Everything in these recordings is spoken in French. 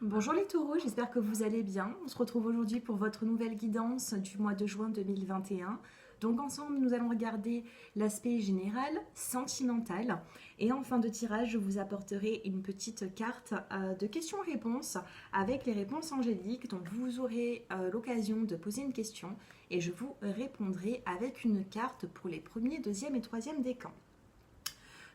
Bonjour les taureaux, j'espère que vous allez bien. On se retrouve aujourd'hui pour votre nouvelle guidance du mois de juin 2021. Donc ensemble, nous allons regarder l'aspect général, sentimental. Et en fin de tirage, je vous apporterai une petite carte de questions-réponses avec les réponses angéliques. Donc vous aurez l'occasion de poser une question et je vous répondrai avec une carte pour les premiers, deuxième et troisième décans.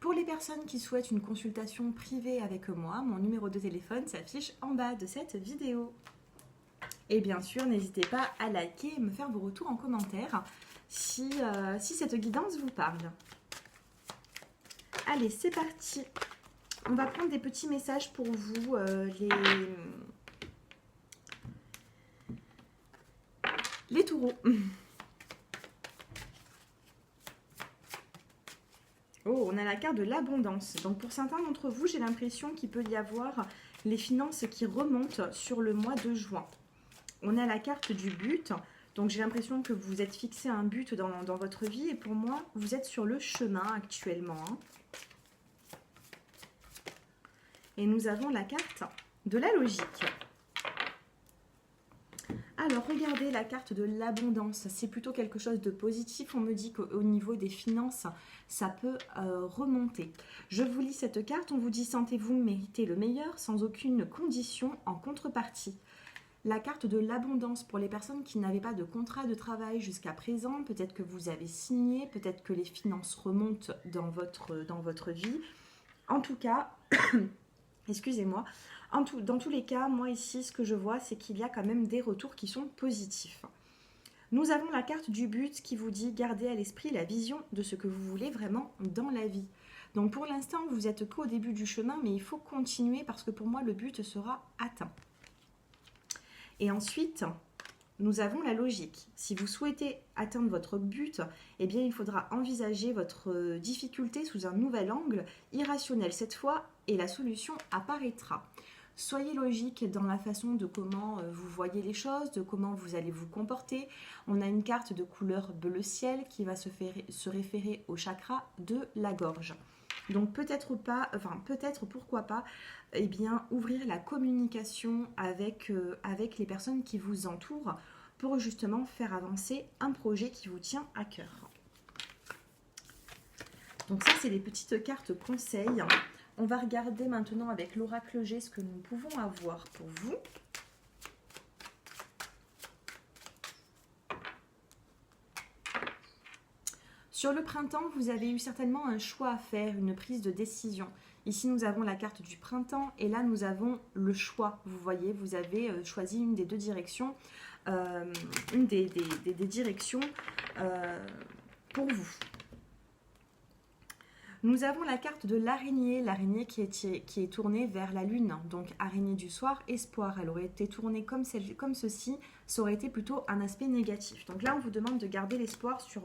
Pour les personnes qui souhaitent une consultation privée avec moi, mon numéro de téléphone s'affiche en bas de cette vidéo. Et bien sûr, n'hésitez pas à liker et me faire vos retours en commentaire si cette guidance vous parle. Allez, c'est parti. On va prendre des petits messages pour vous, les taureaux. Oh, on a la carte de l'abondance. Donc pour certains d'entre vous, j'ai l'impression qu'il peut y avoir les finances qui remontent sur le mois de juin. On a la carte du but. Donc j'ai l'impression que vous êtes fixé un but dans votre vie. Et pour moi, vous êtes sur le chemin actuellement. Et nous avons la carte de la logique. Alors, regardez la carte de l'abondance. C'est plutôt quelque chose de positif. On me dit qu'au niveau des finances, ça peut remonter. Je vous lis cette carte. On vous dit, sentez-vous mériter le meilleur sans aucune condition en contrepartie. La carte de l'abondance pour les personnes qui n'avaient pas de contrat de travail jusqu'à présent. Peut-être que vous avez signé, peut-être que les finances remontent dans votre vie. En tout cas, excusez-moi. Dans tous les cas, moi ici, ce que je vois, c'est qu'il y a quand même des retours qui sont positifs. Nous avons la carte du but qui vous dit gardez à l'esprit la vision de ce que vous voulez vraiment dans la vie. Donc pour l'instant, vous êtes qu'au début du chemin, mais il faut continuer parce que pour moi, le but sera atteint. Et ensuite, nous avons la logique. Si vous souhaitez atteindre votre but, eh bien, il faudra envisager votre difficulté sous un nouvel angle, irrationnel cette fois, et la solution apparaîtra. Soyez logique dans la façon de comment vous voyez les choses, de comment vous allez vous comporter. On a une carte de couleur bleu ciel qui va se référer au chakra de la gorge. Donc peut-être pourquoi pas, eh bien, ouvrir la communication avec les personnes qui vous entourent pour justement faire avancer un projet qui vous tient à cœur. Donc ça, c'est les petites cartes conseils. On va regarder maintenant avec l'oracle G ce que nous pouvons avoir pour vous. Sur le printemps, vous avez eu certainement un choix à faire, une prise de décision. Ici, nous avons la carte du printemps et là, nous avons le choix. Vous voyez, vous avez choisi une des deux directions, une des directions pour vous. Nous avons la carte de l'araignée qui est tournée vers la lune, donc araignée du soir, espoir. Elle aurait été tournée comme ceci, ça aurait été plutôt un aspect négatif. Donc là, on vous demande de garder l'espoir sur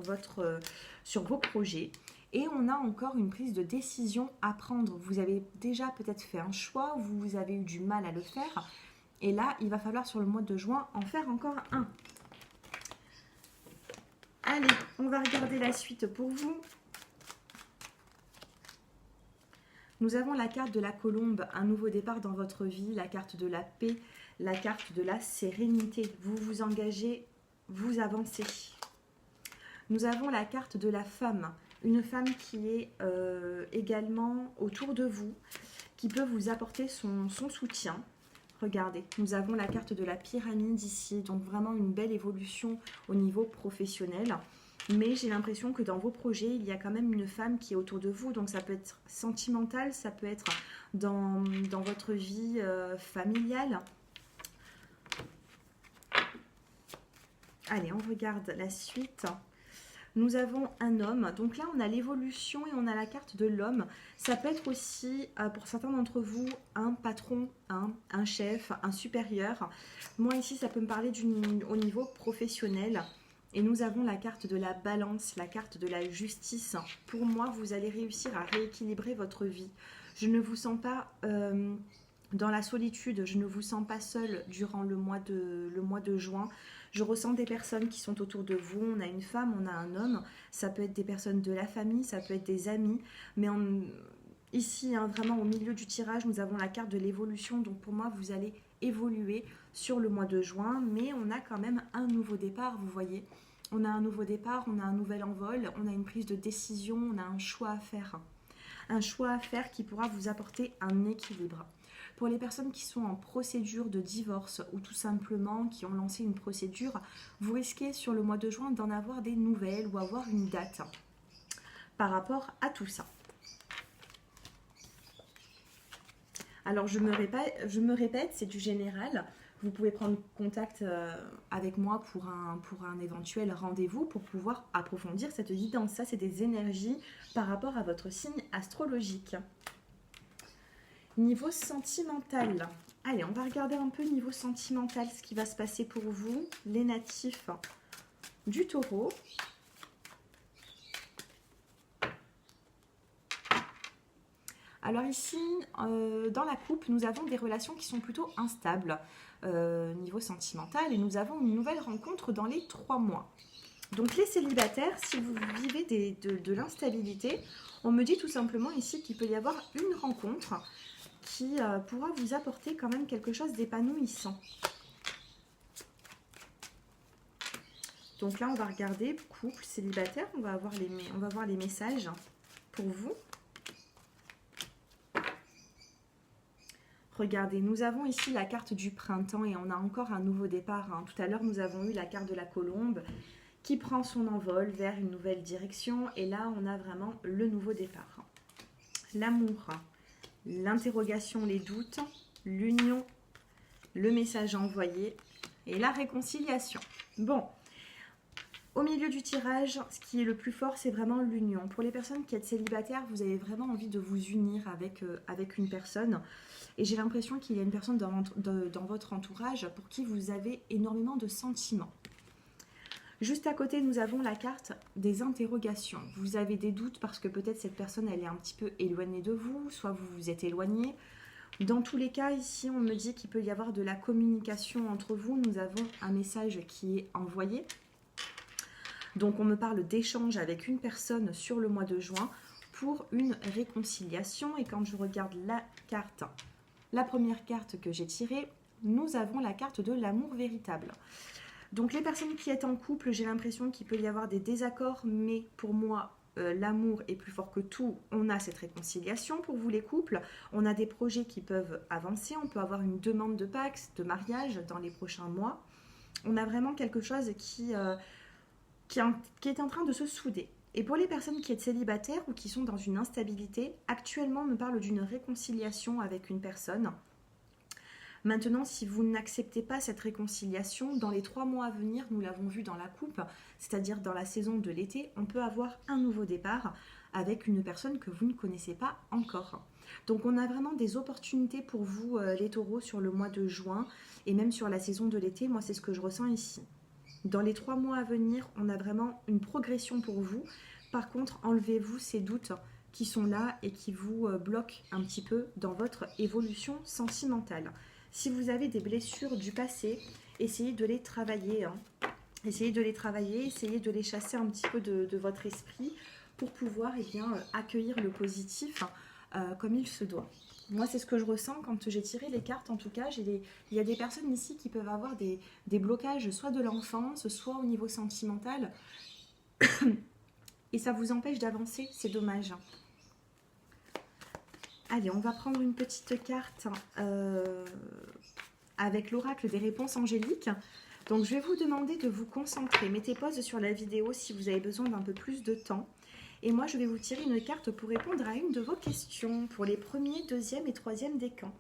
vos projets. Et on a encore une prise de décision à prendre. Vous avez déjà peut-être fait un choix, vous avez eu du mal à le faire. Et là, il va falloir sur le mois de juin en faire encore un. Allez, on va regarder la suite pour vous. Nous avons la carte de la colombe, un nouveau départ dans votre vie, la carte de la paix, la carte de la sérénité. Vous vous engagez, vous avancez. Nous avons la carte de la femme, une femme qui est également autour de vous, qui peut vous apporter son soutien. Regardez, nous avons la carte de la pyramide ici, donc vraiment une belle évolution au niveau professionnel. Mais j'ai l'impression que dans vos projets, il y a quand même une femme qui est autour de vous. Donc ça peut être sentimental, ça peut être dans votre vie familiale. Allez, on regarde la suite. Nous avons un homme. Donc là, on a l'évolution et on a la carte de l'homme. Ça peut être aussi, pour certains d'entre vous, un patron, un chef, un supérieur. Moi, ici, ça peut me parler au niveau professionnel. Et nous avons la carte de la balance, la carte de la justice. Pour moi, vous allez réussir à rééquilibrer votre vie. Je ne vous sens pas dans la solitude, je ne vous sens pas seul durant le mois de juin. Je ressens des personnes qui sont autour de vous. On a une femme, on a un homme. Ça peut être des personnes de la famille, ça peut être des amis. Mais Ici, hein, vraiment au milieu du tirage, nous avons la carte de l'évolution. Donc pour moi, vous allez évoluer sur le mois de juin. Mais on a quand même un nouveau départ, vous voyez. On a un nouveau départ, on a un nouvel envol, on a une prise de décision, on a un choix à faire. Un choix à faire qui pourra vous apporter un équilibre. Pour les personnes qui sont en procédure de divorce ou tout simplement qui ont lancé une procédure, vous risquez sur le mois de juin d'en avoir des nouvelles ou avoir une date par rapport à tout ça. Alors je me répète, c'est du général. Vous pouvez prendre contact avec moi pour un éventuel rendez-vous pour pouvoir approfondir cette guidance. Ça, c'est des énergies par rapport à votre signe astrologique. Niveau sentimental. Allez, on va regarder un peu niveau sentimental ce qui va se passer pour vous, les natifs du Taureau. Alors ici, dans la coupe, nous avons des relations qui sont plutôt instables niveau sentimental et nous avons une nouvelle rencontre dans les 3 mois. Donc les célibataires, si vous vivez de l'instabilité, on me dit tout simplement ici qu'il peut y avoir une rencontre qui pourra vous apporter quand même quelque chose d'épanouissant. Donc là, on va regarder couple, célibataire, on va voir les messages pour vous. Regardez, nous avons ici la carte du printemps et on a encore un nouveau départ. Hein. Tout à l'heure, nous avons eu la carte de la colombe qui prend son envol vers une nouvelle direction. Et là, on a vraiment le nouveau départ. L'amour, l'interrogation, les doutes, l'union, le message envoyé et la réconciliation. Bon, au milieu du tirage, ce qui est le plus fort, c'est vraiment l'union. Pour les personnes qui êtes célibataires, vous avez vraiment envie de vous unir avec une personne. Et j'ai l'impression qu'il y a une personne dans votre entourage pour qui vous avez énormément de sentiments. Juste à côté, nous avons la carte des interrogations. Vous avez des doutes parce que peut-être cette personne, elle est un petit peu éloignée de vous, soit vous vous êtes éloigné. Dans tous les cas, ici, on me dit qu'il peut y avoir de la communication entre vous. Nous avons un message qui est envoyé. Donc, on me parle d'échange avec une personne sur le mois de juin pour une réconciliation. Et quand je regarde la première carte que j'ai tirée, nous avons la carte de l'amour véritable. Donc les personnes qui êtes en couple, j'ai l'impression qu'il peut y avoir des désaccords, mais pour moi, l'amour est plus fort que tout. On a cette réconciliation pour vous les couples. On a des projets qui peuvent avancer. On peut avoir une demande de Pax, de mariage dans les prochains mois. On a vraiment quelque chose qui est en train de se souder. Et pour les personnes qui êtes célibataires ou qui sont dans une instabilité, actuellement, on me parle d'une réconciliation avec une personne. Maintenant, si vous n'acceptez pas cette réconciliation, dans les 3 mois à venir, nous l'avons vu dans la coupe, c'est-à-dire dans la saison de l'été, on peut avoir un nouveau départ avec une personne que vous ne connaissez pas encore. Donc on a vraiment des opportunités pour vous, les taureaux, sur le mois de juin et même sur la saison de l'été. Moi, c'est ce que je ressens ici. Dans les 3 mois à venir, on a vraiment une progression pour vous. Par contre, enlevez-vous ces doutes qui sont là et qui vous bloquent un petit peu dans votre évolution sentimentale. Si vous avez des blessures du passé, essayez de les travailler. Hein. Essayez de les travailler, essayez de les chasser un petit peu de votre esprit pour pouvoir accueillir le positif comme il se doit. Moi, c'est ce que je ressens quand j'ai tiré les cartes. En tout cas, il y a des personnes ici qui peuvent avoir des blocages, soit de l'enfance, soit au niveau sentimental. Et ça vous empêche d'avancer, c'est dommage. Allez, on va prendre une petite carte avec l'oracle des réponses angéliques. Donc, je vais vous demander de vous concentrer. Mettez pause sur la vidéo si vous avez besoin d'un peu plus de temps. Et moi, je vais vous tirer une carte pour répondre à une de vos questions pour les 1er, 2e et 3e décans.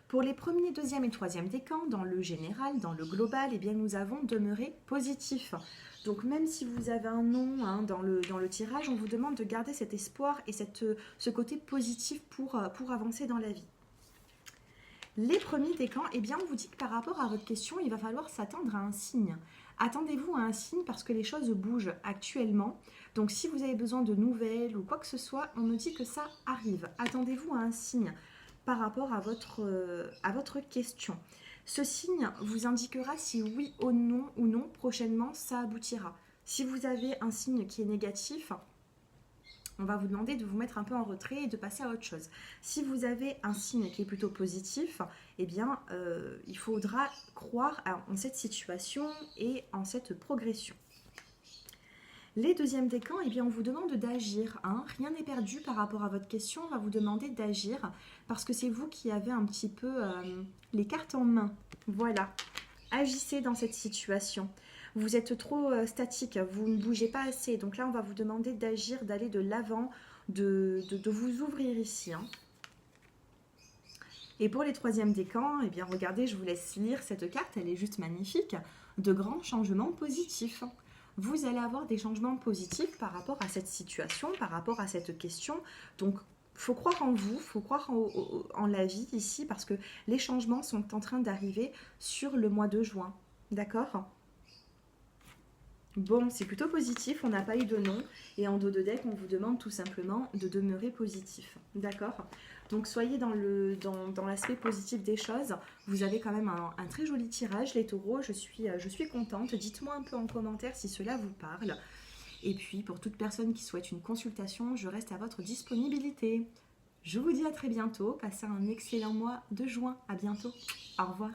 Pour les 1er, 2e et 3e décans, dans le général, dans le global, eh bien, nous avons demeuré positif. Donc même si vous avez un non dans le tirage, on vous demande de garder cet espoir et ce côté positif pour avancer dans la vie. Les premiers décans, eh bien, on vous dit que par rapport à votre question, il va falloir s'attendre à un signe. Attendez-vous à un signe parce que les choses bougent actuellement. Donc si vous avez besoin de nouvelles ou quoi que ce soit, on me dit que ça arrive. Attendez-vous à un signe par rapport à votre question. Ce signe vous indiquera si oui ou non prochainement ça aboutira. Si vous avez un signe qui est négatif, on va vous demander de vous mettre un peu en retrait et de passer à autre chose. Si vous avez un signe qui est plutôt positif, eh bien, il faudra croire en cette situation et en cette progression. Les deuxièmes décans, eh bien, on vous demande d'agir. Hein. Rien n'est perdu par rapport à votre question. On va vous demander d'agir parce que c'est vous qui avez un petit peu les cartes en main. Voilà. Agissez dans cette situation. Vous êtes trop statique, vous ne bougez pas assez. Donc là, on va vous demander d'agir, d'aller de l'avant, de vous ouvrir ici. Hein. Et pour les troisièmes décans, eh bien, regardez, je vous laisse lire cette carte. Elle est juste magnifique. De grands changements positifs. Vous allez avoir des changements positifs par rapport à cette situation, par rapport à cette question. Donc, il faut croire en vous, il faut croire en la vie ici, parce que les changements sont en train d'arriver sur le mois de juin. D'accord ? Bon, c'est plutôt positif, on n'a pas eu de nom. Et en dos de deck, on vous demande tout simplement de demeurer positif. D'accord ? Donc soyez dans l'aspect positif des choses. Vous avez quand même un très joli tirage, les taureaux. Je suis contente. Dites-moi un peu en commentaire si cela vous parle. Et puis, pour toute personne qui souhaite une consultation, je reste à votre disponibilité. Je vous dis à très bientôt. Passez un excellent mois de juin. À bientôt. Au revoir.